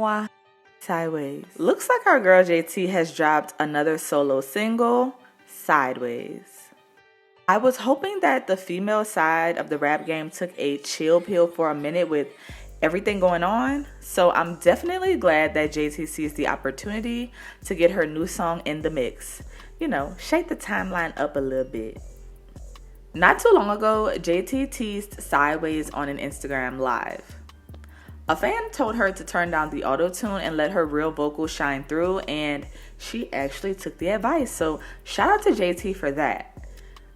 MUAH, Sideways. Looks like our girl JT has dropped another solo single, Sideways. I was hoping that the female side of the rap game took a chill pill for a minute with everything going on, so I'm definitely glad that JT sees the opportunity to get her new song in the mix. You know, shake the timeline up a little bit. Not too long ago, JT teased Sideways on an Instagram live. A fan told her to turn down the auto-tune and let her real vocals shine through, and she actually took the advice, so shout out to JT for that.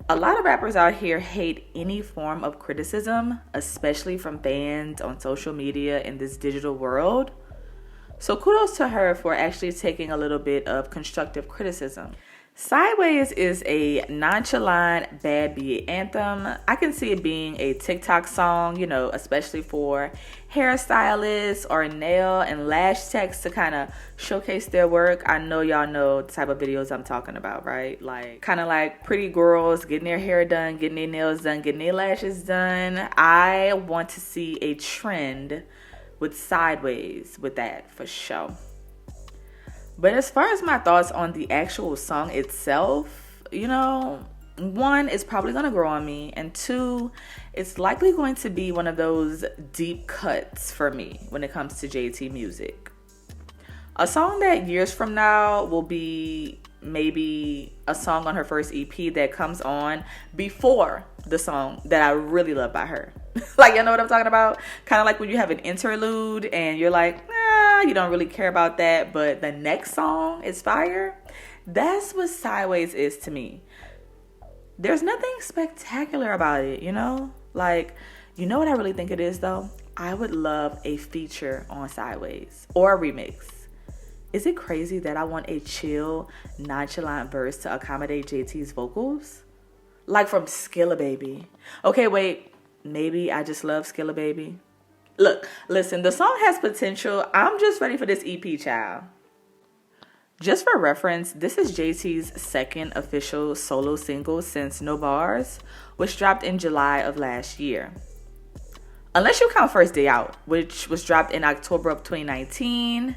A lot of rappers out here hate any form of criticism, especially from fans on social media in this digital world. So kudos to her for actually taking a little bit of constructive criticism. Sideways is a nonchalant, bad beat anthem. I can see it being a TikTok song, you know, especially for hairstylists or nail and lash techs to kind of showcase their work. I know y'all know the type of videos I'm talking about, right? Like kind of like pretty girls getting their hair done, getting their nails done, getting their lashes done. I want to see a trend with Sideways with that for sure. But as far as my thoughts on the actual song itself, you know, one, it's probably going to grow on me. And two, it's likely going to be one of those deep cuts for me when it comes to JT music. A song that years from now will be maybe a song on her first EP that comes on before the song that I really love by her. Like, you know what I'm talking about? Kind of like when you have an interlude and you're like, nah, you don't really care about that, but the next song is fire. That's what Sideways is to me. There's nothing spectacular about it, you know? Like, you know what I really think it is, though? I would love a feature on Sideways or a remix. Is it crazy that I want a chill, nonchalant verse to accommodate JT's vocals? Like from Skilla Baby. Okay, wait. Maybe I just love Skilla Baby. Look, listen, the song has potential. I'm just ready for this EP, child. Just for reference, this is JT's second official solo single since No Bars, which dropped in July of last year. Unless you count First Day Out, which was dropped in October of 2019,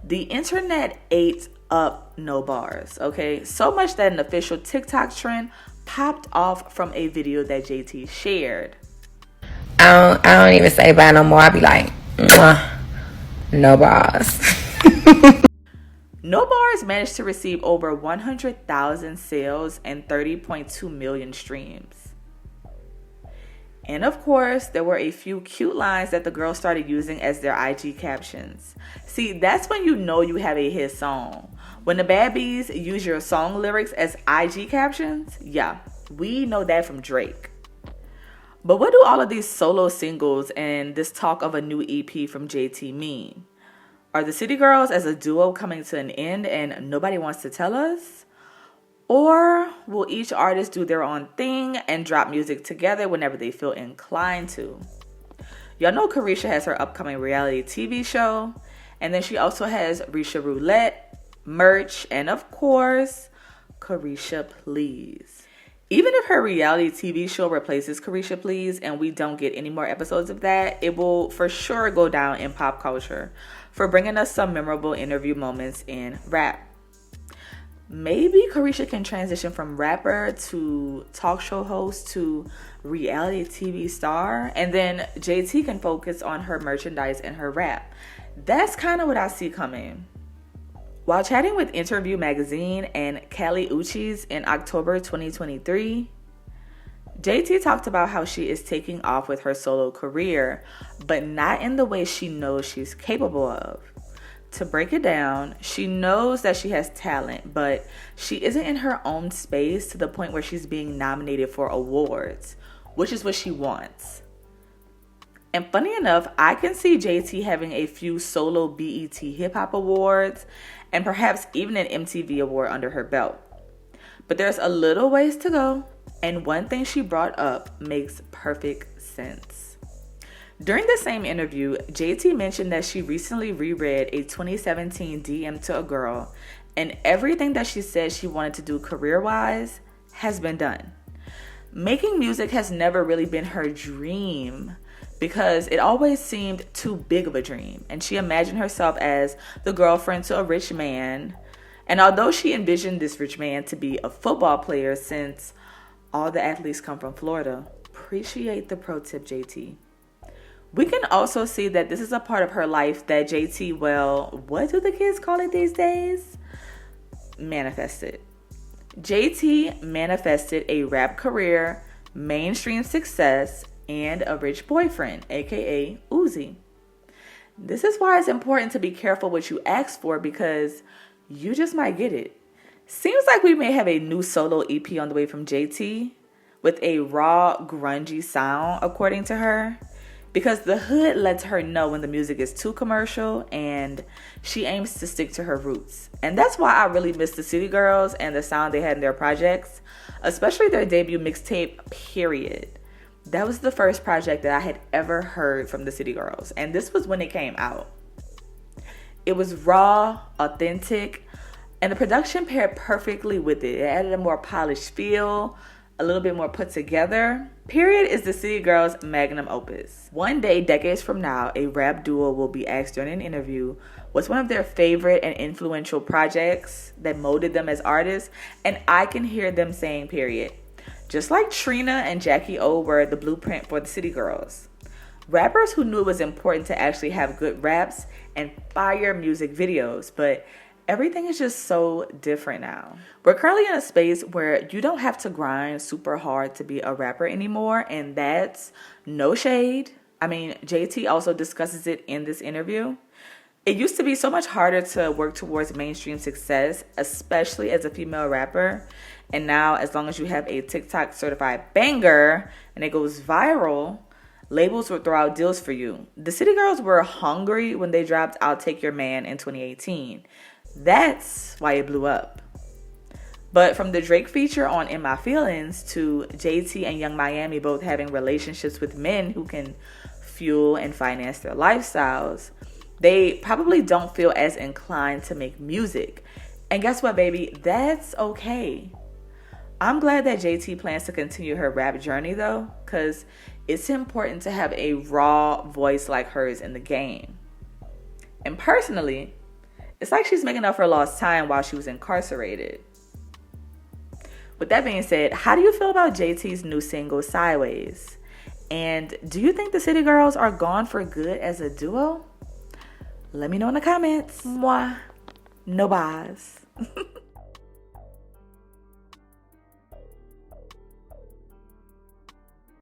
the internet ate up No Bars, okay? So much that an official TikTok trend popped off from a video that JT shared. I don't even say bye no more. I be like, no bars. No Bars managed to receive over 100,000 sales and 30.2 million streams. And of course, there were a few cute lines that the girls started using as their IG captions. See, that's when you know you have a hit song. When the bad bees use your song lyrics as IG captions, yeah, we know that from Drake. But what do all of these solo singles and this talk of a new EP from JT mean? Are the City Girls as a duo coming to an end and nobody wants to tell us? Or will each artist do their own thing and drop music together whenever they feel inclined to? Y'all know CARESHA has her upcoming reality TV show. And then she also has Risha Roulette, merch, and of course, CARESHA Please. Even if her reality TV show replaces CARESHA Please and we don't get any more episodes of that, it will for sure go down in pop culture for bringing us some memorable interview moments in rap. Maybe CARESHA can transition from rapper to talk show host to reality TV star, and then JT can focus on her merchandise and her rap. That's kind of what I see coming. While chatting with Interview Magazine and Kali Uchis in October 2023, JT talked about how she is taking off with her solo career, but not in the way she knows she's capable of. To break it down, she knows that she has talent, but she isn't in her own space to the point where she's being nominated for awards, which is what she wants. And funny enough, I can see JT having a few solo BET Hip Hop Awards and perhaps even an MTV award under her belt. But there's a little ways to go, and one thing she brought up makes perfect sense. During the same interview, JT mentioned that she recently reread a 2017 DM to a girl, and everything that she said she wanted to do career-wise has been done. Making music has never really been her dream. because it always seemed too big of a dream, and she imagined herself as the girlfriend to a rich man. And although she envisioned this rich man to be a football player, since all the athletes come from Florida, appreciate the pro tip, JT. We can also see that this is a part of her life that JT, well, what do the kids call it these days? Manifested. JT manifested a rap career, mainstream success, and a rich boyfriend, aka Uzi. This is why it's important to be careful what you ask for, because you just might get it. Seems like we may have a new solo EP on the way from JT with a raw, grungy sound, according to her, because the hood lets her know when the music is too commercial, and she aims to stick to her roots. And that's why I really miss the City Girls and the sound they had in their projects, especially their debut mixtape, Period. That was the first project that I had ever heard from the City Girls, and this was when it came out. It was raw, authentic, and the production paired perfectly with it. It added a more polished feel, a little bit more put together. Period is the City Girls' magnum opus. One day, decades from now, a rap duo will be asked during an interview what's one of their favorite and influential projects that molded them as artists, and I can hear them saying Period. Just like Trina and Jackie O were the blueprint for the City Girls. Rappers who knew it was important to actually have good raps and fire music videos, but everything is just so different now. We're currently in a space where you don't have to grind super hard to be a rapper anymore, and that's no shade. I mean, JT also discusses it in this interview. It used to be so much harder to work towards mainstream success, especially as a female rapper. And now, as long as you have a TikTok certified banger and it goes viral, labels will throw out deals for you. The City Girls were hungry when they dropped I'll Take Your Man in 2018. That's why it blew up. But from the Drake feature on In My Feelings to JT and Young Miami both having relationships with men who can fuel and finance their lifestyles, they probably don't feel as inclined to make music. And guess what, baby? That's okay. I'm glad that JT plans to continue her rap journey, though, because it's important to have a raw voice like hers in the game. And personally, it's like she's making up for lost time while she was incarcerated. With that being said, how do you feel about JT's new single, Sideways? And do you think the City Girls are gone for good as a duo? Let me know in the comments. MUAH. No buys.